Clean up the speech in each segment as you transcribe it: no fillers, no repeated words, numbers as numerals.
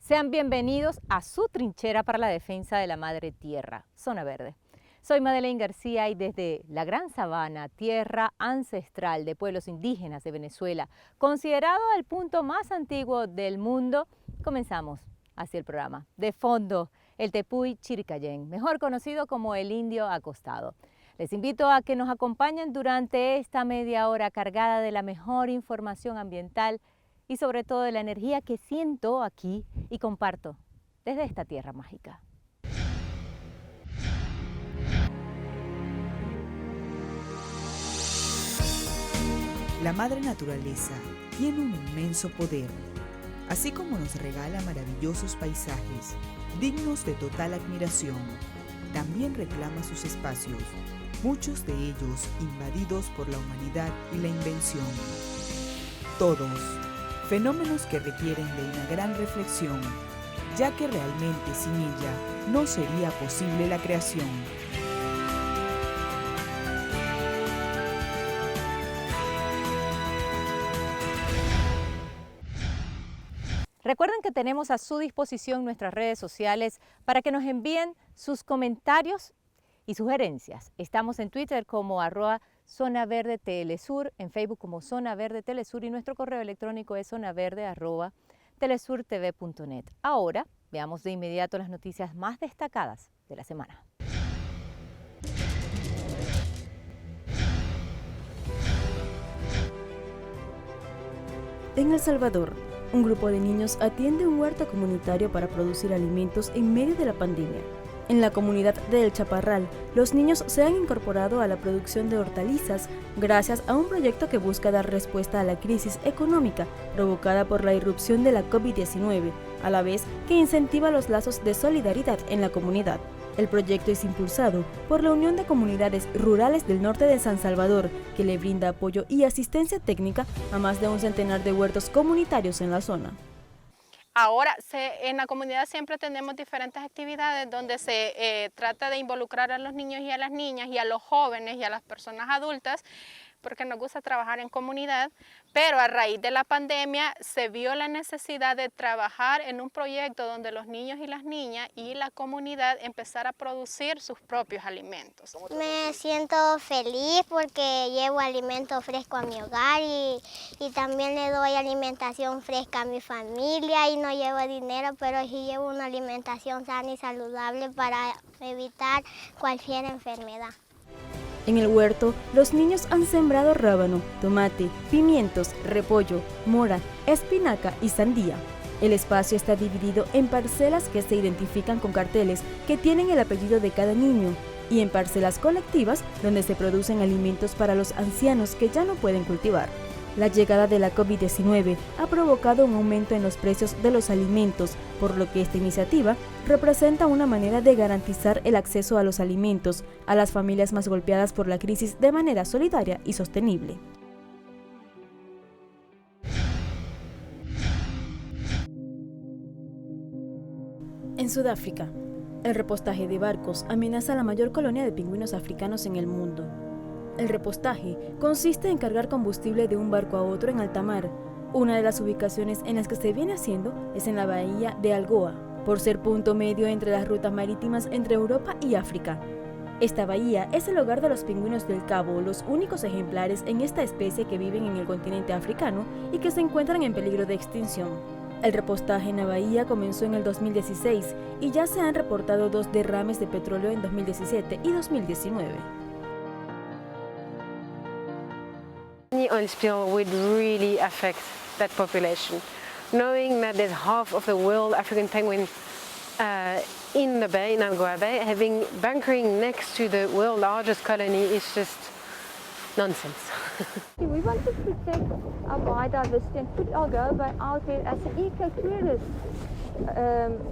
Sean bienvenidos a su trinchera para la defensa de la madre tierra, Zona Verde. Soy Madeleine García y desde la Gran Sabana, tierra ancestral de pueblos indígenas de Venezuela, considerado el punto más antiguo del mundo, comenzamos así el programa. De fondo, el Tepuy Chiricayén, mejor conocido como el indio acostado. Les invito a que nos acompañen durante esta media hora cargada de la mejor información ambiental y sobre todo de la energía que siento aquí y comparto desde esta tierra mágica. La madre naturaleza tiene un inmenso poder, así como nos regala maravillosos paisajes, dignos de total admiración. También reclama sus espacios, muchos de ellos invadidos por la humanidad y la invención. Todos, fenómenos que requieren de una gran reflexión, ya que realmente sin ella no sería posible la creación. Recuerden que tenemos a su disposición nuestras redes sociales para que nos envíen sus comentarios y sugerencias. Estamos en Twitter como @Zona Verde Telesur, en Facebook como Zona Verde Telesur y nuestro correo electrónico es zonaverde@telesurtv.net. Ahora veamos de inmediato las noticias más destacadas de la semana. En El Salvador, un grupo de niños atiende un huerto comunitario para producir alimentos en medio de la pandemia. En la comunidad de El Chaparral, los niños se han incorporado a la producción de hortalizas gracias a un proyecto que busca dar respuesta a la crisis económica provocada por la irrupción de la COVID-19, a la vez que incentiva los lazos de solidaridad en la comunidad. El proyecto es impulsado por la Unión de Comunidades Rurales del Norte de San Salvador, que le brinda apoyo y asistencia técnica a más de un centenar de huertos comunitarios en la zona. Ahora, en la comunidad siempre tenemos diferentes actividades donde se trata de involucrar a los niños y a las niñas y a los jóvenes y a las personas adultas, porque nos gusta trabajar en comunidad, pero a raíz de la pandemia se vio la necesidad de trabajar en un proyecto donde los niños y las niñas y la comunidad empezara a producir sus propios alimentos. Me siento feliz porque llevo alimento fresco a mi hogar y también le doy alimentación fresca a mi familia y no llevo dinero, pero sí llevo una alimentación sana y saludable para evitar cualquier enfermedad. En el huerto, los niños han sembrado rábano, tomate, pimientos, repollo, mora, espinaca y sandía. El espacio está dividido en parcelas que se identifican con carteles que tienen el apellido de cada niño y en parcelas colectivas donde se producen alimentos para los ancianos que ya no pueden cultivar. La llegada de la COVID-19 ha provocado un aumento en los precios de los alimentos, por lo que esta iniciativa representa una manera de garantizar el acceso a los alimentos a las familias más golpeadas por la crisis de manera solidaria y sostenible. En Sudáfrica, el repostaje de barcos amenaza la mayor colonia de pingüinos africanos en el mundo. El repostaje consiste en cargar combustible de un barco a otro en alta mar. Una de las ubicaciones en las que se viene haciendo es en la bahía de Algoa, por ser punto medio entre las rutas marítimas entre Europa y África. Esta bahía es el hogar de los pingüinos del Cabo, los únicos ejemplares en esta especie que viven en el continente africano y que se encuentran en peligro de extinción. El repostaje en la bahía comenzó en el 2016 y ya se han reportado 2 derrames de petróleo en 2017 y 2019. Any oil spill would really affect that population. Knowing that there's half of the world African penguin in the bay, in Algoa Bay, having bunkering next to the world's largest colony is just nonsense. We want to protect our biodiversity and put Algoa Bay out there as an eco-tourist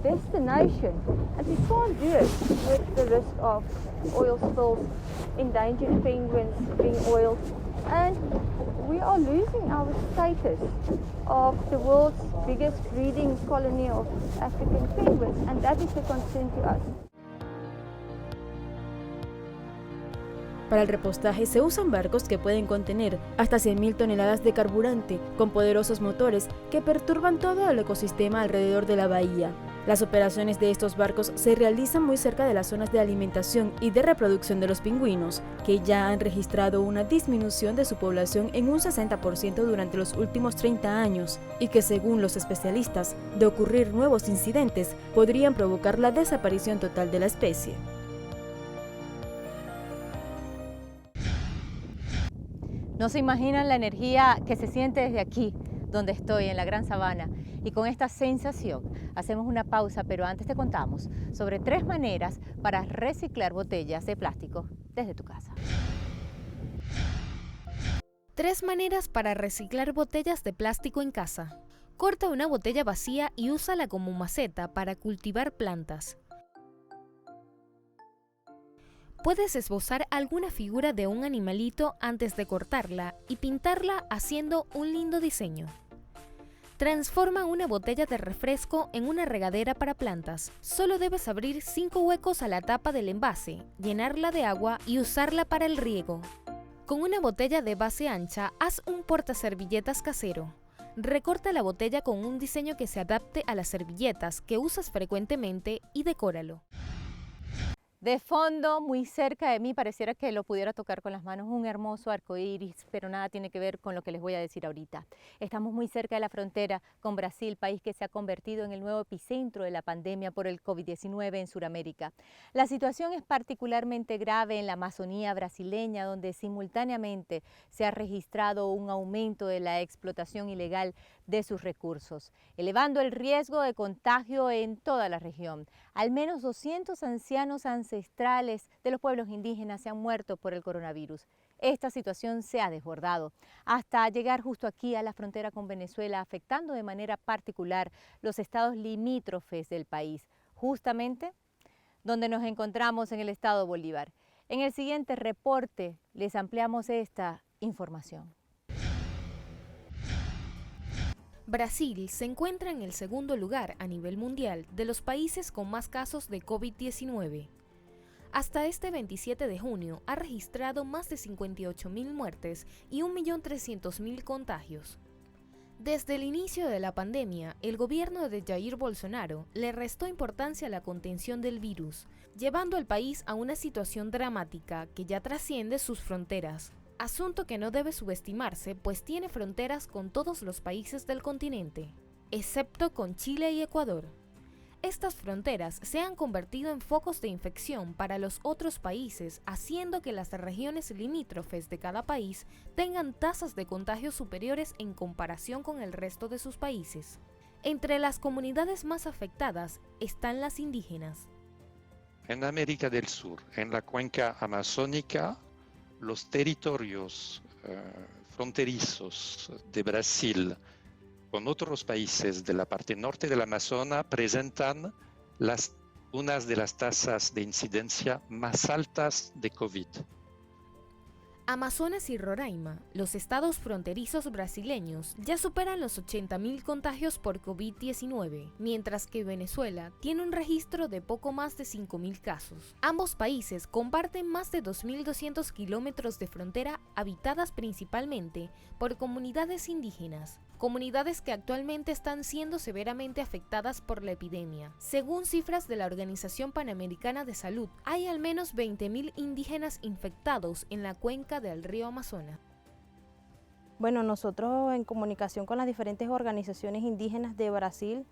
destination, and we can't do it with the risk of oil spills, endangered penguins being oiled, and we are losing our status of the world's biggest breeding colony of African penguins, and that is a concern to us. Para el repostaje se usan barcos que pueden contener hasta 100.000 toneladas de carburante, con poderosos motores que perturban todo el ecosistema alrededor de la bahía. Las operaciones de estos barcos se realizan muy cerca de las zonas de alimentación y de reproducción de los pingüinos, que ya han registrado una disminución de su población en un 60% durante los últimos 30 años, y que según los especialistas, de ocurrir nuevos incidentes, podrían provocar la desaparición total de la especie. No se imaginan la energía que se siente desde aquí, donde estoy, en la Gran Sabana. Y con esta sensación hacemos una pausa, pero antes te contamos sobre 3 maneras para reciclar botellas de plástico desde tu casa. 3 maneras para reciclar botellas de plástico en casa. Corta una botella vacía y úsala como maceta para cultivar plantas. Puedes esbozar alguna figura de un animalito antes de cortarla y pintarla haciendo un lindo diseño. Transforma una botella de refresco en una regadera para plantas. Solo debes abrir 5 huecos a la tapa del envase, llenarla de agua y usarla para el riego. Con una botella de base ancha, haz un portaservilletas casero. Recorta la botella con un diseño que se adapte a las servilletas que usas frecuentemente y decóralo. De fondo, muy cerca de mí, pareciera que lo pudiera tocar con las manos, un hermoso arco iris, pero nada tiene que ver con lo que les voy a decir ahorita. Estamos muy cerca de la frontera con Brasil, país que se ha convertido en el nuevo epicentro de la pandemia por el COVID-19 en Sudamérica. La situación es particularmente grave en la Amazonía brasileña, donde simultáneamente se ha registrado un aumento de la explotación ilegal de sus recursos, elevando el riesgo de contagio en toda la región. Al menos 200 ancianos ancestrales de los pueblos indígenas se han muerto por el coronavirus. Esta situación se ha desbordado hasta llegar justo aquí a la frontera con Venezuela, afectando de manera particular los estados limítrofes del país, justamente donde nos encontramos en el estado Bolívar. En el siguiente reporte les ampliamos esta información. Brasil se encuentra en el segundo lugar a nivel mundial de los países con más casos de COVID-19. Hasta este 27 de junio ha registrado más de 58.000 muertes y 1.300.000 contagios. Desde el inicio de la pandemia, el gobierno de Jair Bolsonaro le restó importancia a la contención del virus, llevando al país a una situación dramática que ya trasciende sus fronteras. Asunto que no debe subestimarse, pues tiene fronteras con todos los países del continente, excepto con Chile y Ecuador. Estas fronteras se han convertido en focos de infección para los otros países, haciendo que las regiones limítrofes de cada país tengan tasas de contagio superiores en comparación con el resto de sus países. Entre las comunidades más afectadas están las indígenas. En América del Sur, en la cuenca amazónica, los territorios fronterizos de Brasil con otros países de la parte norte del Amazonas presentan unas de las tasas de incidencia más altas de COVID. Amazonas y Roraima, los estados fronterizos brasileños, ya superan los 80.000 contagios por COVID-19, mientras que Venezuela tiene un registro de poco más de 5.000 casos. Ambos países comparten más de 2.200 kilómetros de frontera habitadas principalmente por comunidades indígenas, comunidades que actualmente están siendo severamente afectadas por la epidemia. Según cifras de la Organización Panamericana de Salud, hay al menos 20.000 indígenas infectados en la cuenca del río Amazonas. Bueno, nosotros en comunicación con las diferentes organizaciones indígenas de Brasil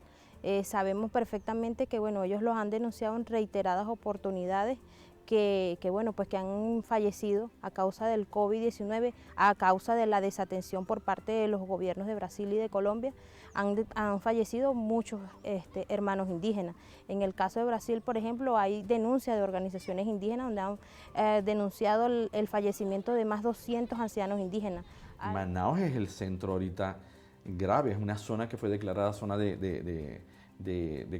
sabemos perfectamente que ellos los han denunciado en reiteradas oportunidades que han fallecido a causa del COVID-19, a causa de la desatención por parte de los gobiernos de Brasil y de Colombia. Han fallecido muchos hermanos indígenas. En el caso de Brasil, por ejemplo, hay denuncias de organizaciones indígenas donde han denunciado el fallecimiento de más de 200 ancianos indígenas. Manaus es el centro ahorita grave, es una zona que fue declarada zona de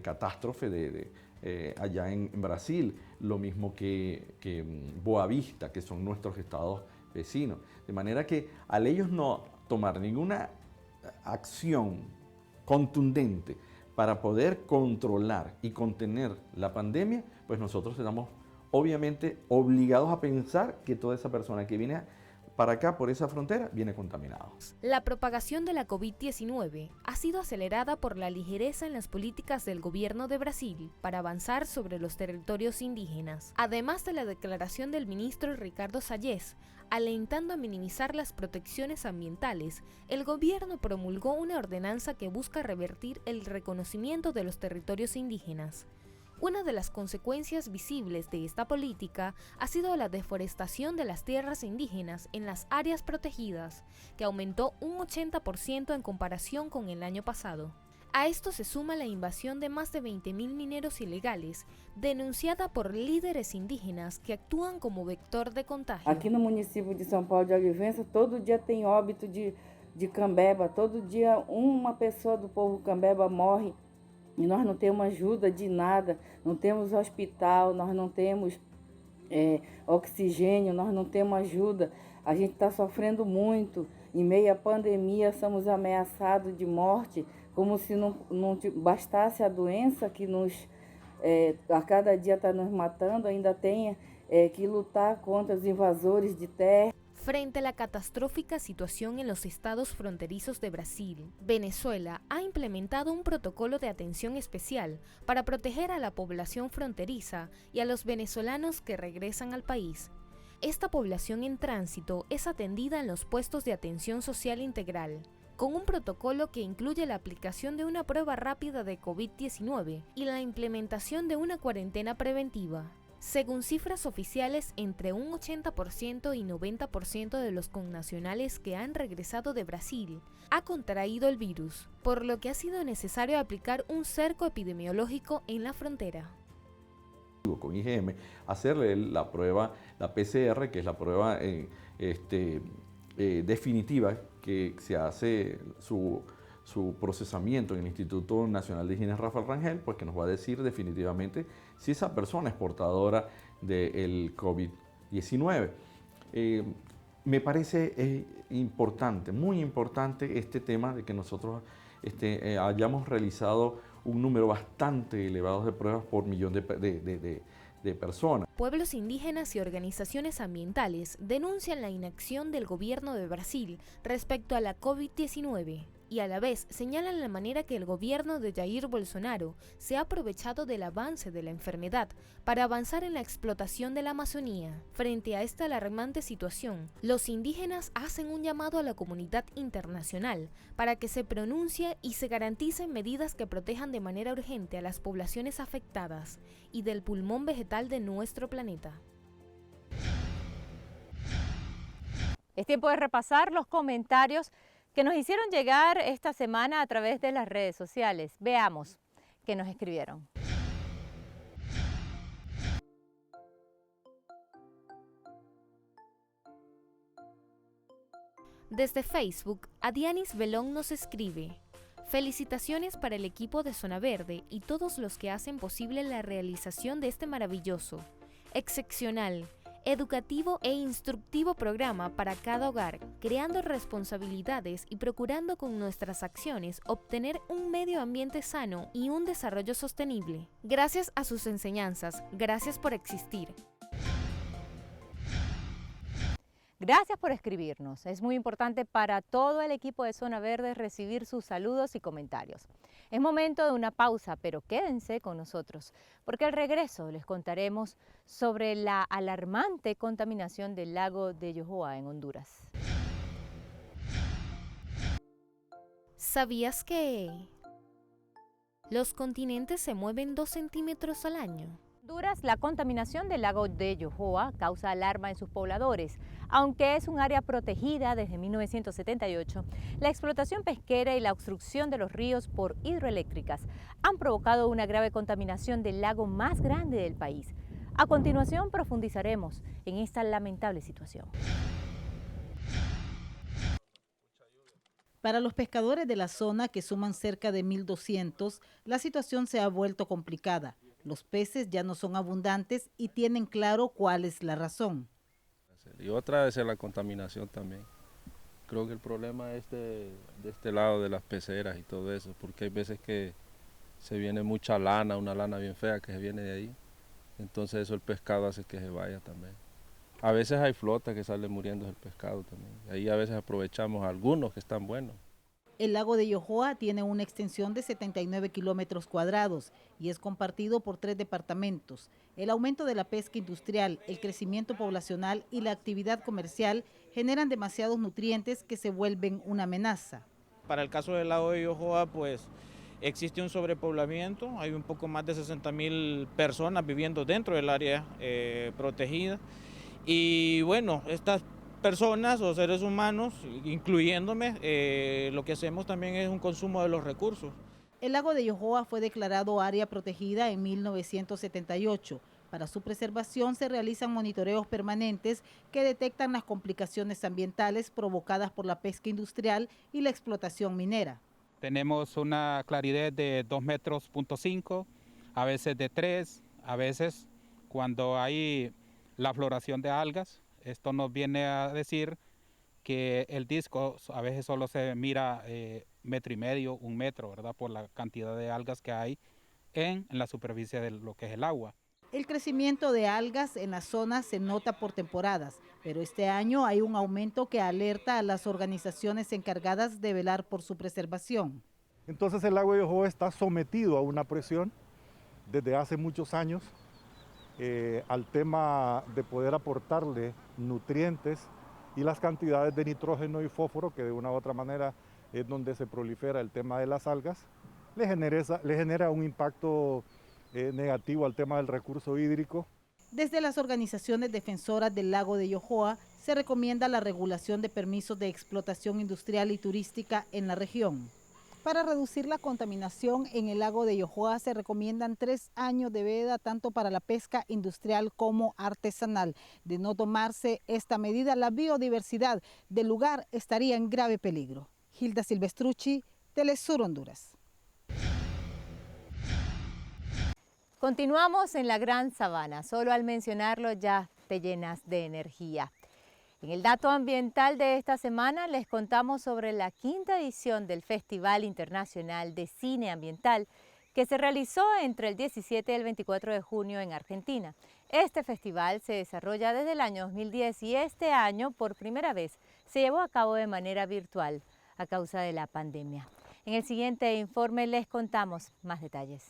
catástrofe allá en Brasil, lo mismo que Boa Vista, que son nuestros estados vecinos. De manera que al ellos no tomar ninguna acción contundente para poder controlar y contener la pandemia, pues nosotros estamos obviamente obligados a pensar que toda esa persona que viene para acá por esa frontera viene contaminado. La propagación de la COVID-19 ha sido acelerada por la ligereza en las políticas del gobierno de Brasil para avanzar sobre los territorios indígenas, además de la declaración del ministro Ricardo Salles, alentando a minimizar las protecciones ambientales. El gobierno promulgó una ordenanza que busca revertir el reconocimiento de los territorios indígenas. Una de las consecuencias visibles de esta política ha sido la deforestación de las tierras indígenas en las áreas protegidas, que aumentó un 80% en comparación con el año pasado. A esto se suma la invasión de más de 20.000 mineros ilegales, denunciada por líderes indígenas que actúan como vector de contagio. Aqui no município de São Paulo de Olivença, todo dia tem óbito de cambeba, todo dia uma pessoa do povo cambeba morre. E nós não temos ajuda de nada, não temos hospital, nós não temos oxigênio, nós não temos ajuda. A gente está sofrendo muito. Em meio à pandemia, somos ameaçados de morte, como se não bastasse a doença que a cada dia está nos matando, ainda tenha que lutar contra os invasores de terra. Frente a la catastrófica situación en los estados fronterizos de Brasil, Venezuela ha implementado un protocolo de atención especial para proteger a la población fronteriza y a los venezolanos que regresan al país. Esta población en tránsito es atendida en los puestos de atención social integral, con un protocolo que incluye la aplicación de una prueba rápida de COVID-19 y la implementación de una cuarentena preventiva. Según cifras oficiales, entre un 80% y 90% de los connacionales que han regresado de Brasil ha contraído el virus, por lo que ha sido necesario aplicar un cerco epidemiológico en la frontera. Con IgM, hacerle la prueba, la PCR, que es la prueba definitiva que se hace su procesamiento en el Instituto Nacional de Higiene Rafael Rangel, pues que nos va a decir definitivamente si esa persona es portadora del COVID-19. Me parece importante, muy importante este tema de que nosotros hayamos realizado un número bastante elevado de pruebas por millón de personas. Pueblos indígenas y organizaciones ambientales denuncian la inacción del gobierno de Brasil respecto a la COVID-19 y a la vez señalan la manera que el gobierno de Jair Bolsonaro se ha aprovechado del avance de la enfermedad para avanzar en la explotación de la Amazonía. Frente a esta alarmante situación, los indígenas hacen un llamado a la comunidad internacional para que se pronuncie y se garanticen medidas que protejan de manera urgente a las poblaciones afectadas y del pulmón vegetal de nuestro planeta. Es tiempo de repasar los comentarios que nos hicieron llegar esta semana a través de las redes sociales. Veamos qué nos escribieron. Desde Facebook, Adianis Belón nos escribe: felicitaciones para el equipo de Zona Verde y todos los que hacen posible la realización de este maravilloso, excepcional, educativo e instructivo programa para cada hogar, creando responsabilidades y procurando con nuestras acciones obtener un medio ambiente sano y un desarrollo sostenible. Gracias a sus enseñanzas, gracias por existir. Gracias por escribirnos. Es muy importante para todo el equipo de Zona Verde recibir sus saludos y comentarios. Es momento de una pausa, pero quédense con nosotros, porque al regreso les contaremos sobre la alarmante contaminación del lago de Yohoa en Honduras. ¿Sabías que los continentes se mueven 2 centímetros al año? En Honduras, la contaminación del lago de Yohoa causa alarma en sus pobladores. Aunque es un área protegida desde 1978, la explotación pesquera y la obstrucción de los ríos por hidroeléctricas han provocado una grave contaminación del lago más grande del país. A continuación profundizaremos en esta lamentable situación. Para los pescadores de la zona, que suman cerca de 1.200, la situación se ha vuelto complicada. Los peces ya no son abundantes y tienen claro cuál es la razón. Y otra es la contaminación también. Creo que el problema es de este lado de las peceras y todo eso, porque hay veces que se viene mucha lana, una lana bien fea que se viene de ahí Entonces eso el pescado hace que se vaya también. A veces hay flotas que salen muriendo el pescado también. Ahí a veces aprovechamos algunos que están buenos. El lago de Yohoa tiene una extensión de 79 kilómetros cuadrados y es compartido por 3 departamentos. El aumento de la pesca industrial, el crecimiento poblacional y la actividad comercial generan demasiados nutrientes que se vuelven una amenaza. Para el caso del lago de Yohoa, pues existe un sobrepoblamiento, hay un poco más de 60.000 personas viviendo dentro del área protegida. Y bueno, estas personas o seres humanos, incluyéndome, lo que hacemos también es un consumo de los recursos. El lago de Yohoa fue declarado área protegida en 1978. Para su preservación se realizan monitoreos permanentes que detectan las complicaciones ambientales provocadas por la pesca industrial y la explotación minera. Tenemos una claridad de 2,5 metros, a veces de 3, a veces cuando hay la floración de algas. Esto nos viene a decir que el disco a veces solo se mira 1,5 metros, 1 metro, ¿verdad? Por la cantidad de algas que hay en la superficie de lo que es el agua. El crecimiento de algas en la zona se nota por temporadas, pero este año hay un aumento que alerta a las organizaciones encargadas de velar por su preservación. Entonces el lago de Yohoa está sometido a una presión desde hace muchos años al tema de poder aportarle nutrientes y las cantidades de nitrógeno y fósforo, que de una u otra manera es donde se prolifera el tema de las algas, le genera un impacto negativo al tema del recurso hídrico. Desde las organizaciones defensoras del lago de Yohoa se recomienda la regulación de permisos de explotación industrial y turística en la región. Para reducir la contaminación en el lago de Yohoa se recomiendan 3 años de veda tanto para la pesca industrial como artesanal. De no tomarse esta medida, la biodiversidad del lugar estaría en grave peligro. Hilda Silvestrucci, Telesur Honduras. Continuamos en la Gran Sabana. Solo al mencionarlo ya te llenas de energía. En el dato ambiental de esta semana les contamos sobre la 5ª edición del Festival Internacional de Cine Ambiental que se realizó entre el 17 y el 24 de junio en Argentina. Este festival se desarrolla desde el año 2010 y este año por primera vez se llevó a cabo de manera virtual a causa de la pandemia. En el siguiente informe les contamos más detalles.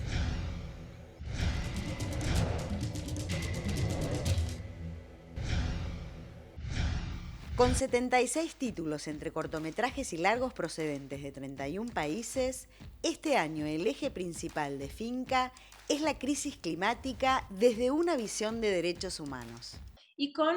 Con 76 títulos entre cortometrajes y largos procedentes de 31 países, este año el eje principal de Finca es la crisis climática desde una visión de derechos humanos. Y con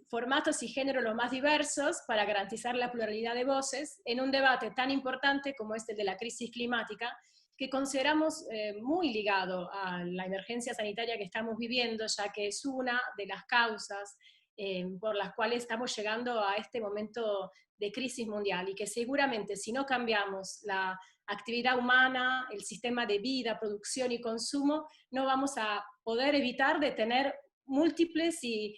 formatos y géneros los más diversos para garantizar la pluralidad de voces en un debate tan importante como este de la crisis climática, que consideramos muy ligado a la emergencia sanitaria que estamos viviendo, ya que es una de las causas por las cuales estamos llegando a este momento de crisis mundial y que seguramente si no cambiamos la actividad humana, el sistema de vida, producción y consumo, no vamos a poder evitar de tener múltiples y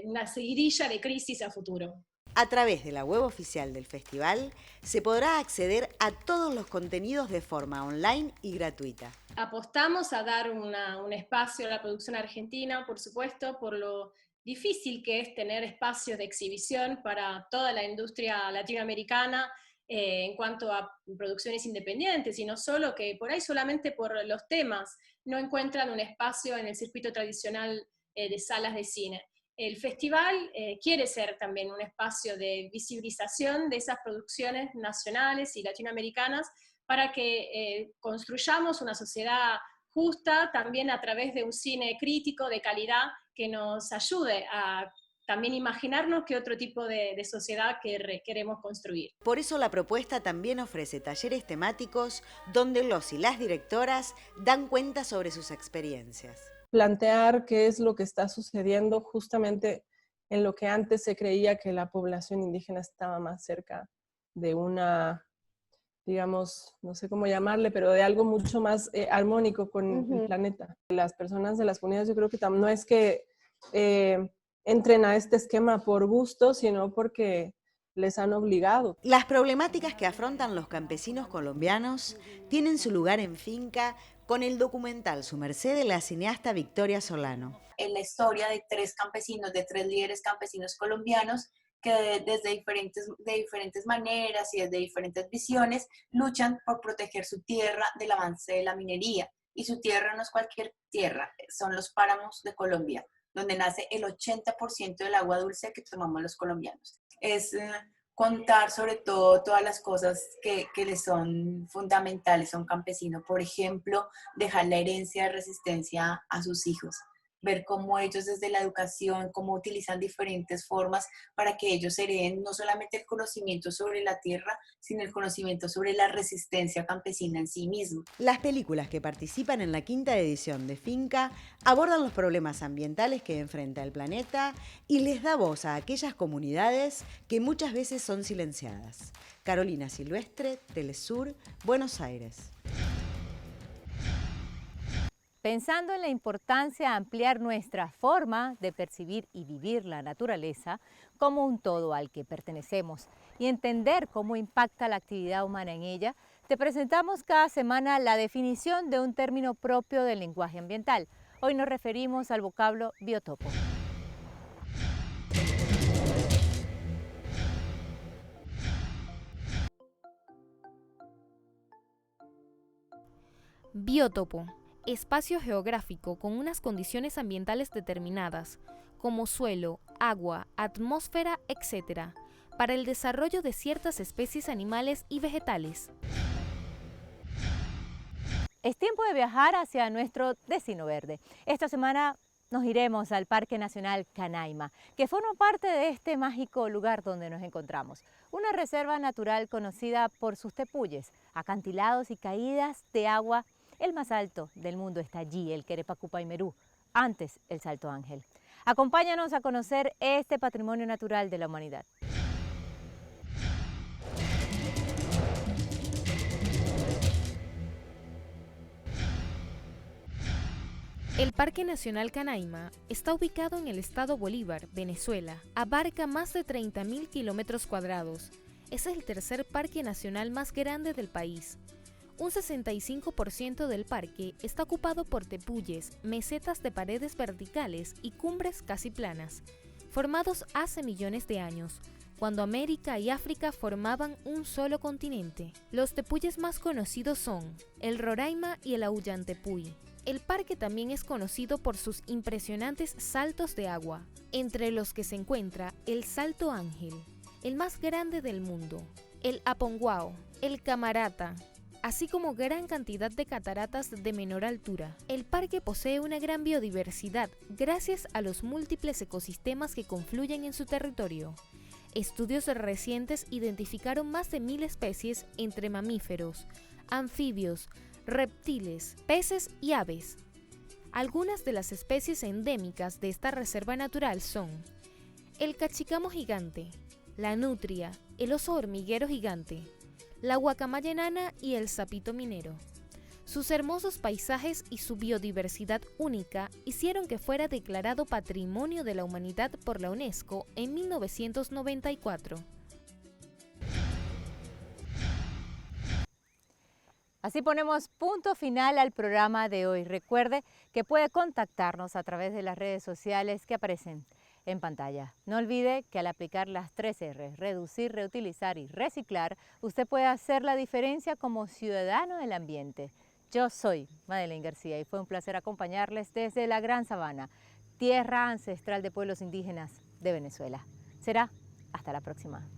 una seguidilla de crisis a futuro. A través de la web oficial del festival se podrá acceder a todos los contenidos de forma online y gratuita. Apostamos a dar un espacio a la producción argentina, por supuesto, por lo difícil que es tener espacios de exhibición para toda la industria latinoamericana en cuanto a producciones independientes, y no solo que por ahí solamente por los temas no encuentran un espacio en el circuito tradicional de salas de cine. El festival quiere ser también un espacio de visibilización de esas producciones nacionales y latinoamericanas para que construyamos una sociedad justa también a través de un cine crítico de calidad que nos ayude a también imaginarnos qué otro tipo de sociedad queremos construir. Por eso la propuesta también ofrece talleres temáticos donde los y las directoras dan cuenta sobre sus experiencias. Plantear qué es lo que está sucediendo justamente en lo que antes se creía que la población indígena estaba más cerca de una, digamos, no sé cómo llamarle, pero de algo mucho más armónico con el planeta. Las personas de las comunidades, yo creo que no es que entren a este esquema por gusto, sino porque les han obligado. Las problemáticas que afrontan los campesinos colombianos tienen su lugar en Finca con el documental Su Merced de la cineasta Victoria Solano. En la historia de 3 campesinos, de 3 líderes campesinos colombianos que desde diferentes maneras y desde diferentes visiones luchan por proteger su tierra del avance de la minería. Y su tierra no es cualquier tierra, son los páramos de Colombia, donde nace el 80% del agua dulce que tomamos los colombianos. Es contar sobre todo todas las cosas que les son fundamentales a un campesino. Por ejemplo, dejar la herencia de resistencia a sus hijos. Ver cómo ellos desde la educación, cómo utilizan diferentes formas para que ellos hereden no solamente el conocimiento sobre la tierra, sino el conocimiento sobre la resistencia campesina en sí mismo. Las películas que participan en la 5ª edición de Finca abordan los problemas ambientales que enfrenta el planeta y les da voz a aquellas comunidades que muchas veces son silenciadas. Carolina Silvestre, Telesur, Buenos Aires. Pensando en la importancia de ampliar nuestra forma de percibir y vivir la naturaleza como un todo al que pertenecemos y entender cómo impacta la actividad humana en ella, te presentamos cada semana la definición de un término propio del lenguaje ambiental. Hoy nos referimos al vocablo biotopo. Biótopo. Espacio geográfico con unas condiciones ambientales determinadas, como suelo, agua, atmósfera, etc., para el desarrollo de ciertas especies animales y vegetales. Es tiempo de viajar hacia nuestro destino verde. Esta semana nos iremos al Parque Nacional Canaima, que forma parte de este mágico lugar donde nos encontramos. Una reserva natural conocida por sus tepuyes, acantilados y caídas de agua. El más alto del mundo está allí, el Querepacupaymerú, antes el Salto Ángel. Acompáñanos a conocer este patrimonio natural de la humanidad. El Parque Nacional Canaima está ubicado en el estado Bolívar, Venezuela. Abarca más de 30.000 kilómetros cuadrados. Es el tercer parque nacional más grande del país. Un 65% del parque está ocupado por tepuyes, mesetas de paredes verticales y cumbres casi planas, formados hace millones de años, cuando América y África formaban un solo continente. Los tepuyes más conocidos son el Roraima y el Aullantepui. El parque también es conocido por sus impresionantes saltos de agua, entre los que se encuentra el Salto Ángel, el más grande del mundo, el Aponguao, el Camarata, así como gran cantidad de cataratas de menor altura. El parque posee una gran biodiversidad gracias a los múltiples ecosistemas que confluyen en su territorio. Estudios recientes identificaron más de 1.000 especies entre mamíferos, anfibios, reptiles, peces y aves. Algunas de las especies endémicas de esta reserva natural son el cachicamo gigante, la nutria, el oso hormiguero gigante, la guacamaya enana y el sapito minero. Sus hermosos paisajes y su biodiversidad única hicieron que fuera declarado Patrimonio de la Humanidad por la UNESCO en 1994. Así ponemos punto final al programa de hoy. Recuerde que puede contactarnos a través de las redes sociales que aparecen en pantalla. No olvide que al aplicar las 3 R, reducir, reutilizar y reciclar, usted puede hacer la diferencia como ciudadano del ambiente. Yo soy Madeleine García y fue un placer acompañarles desde la Gran Sabana, tierra ancestral de pueblos indígenas de Venezuela. Será hasta la próxima.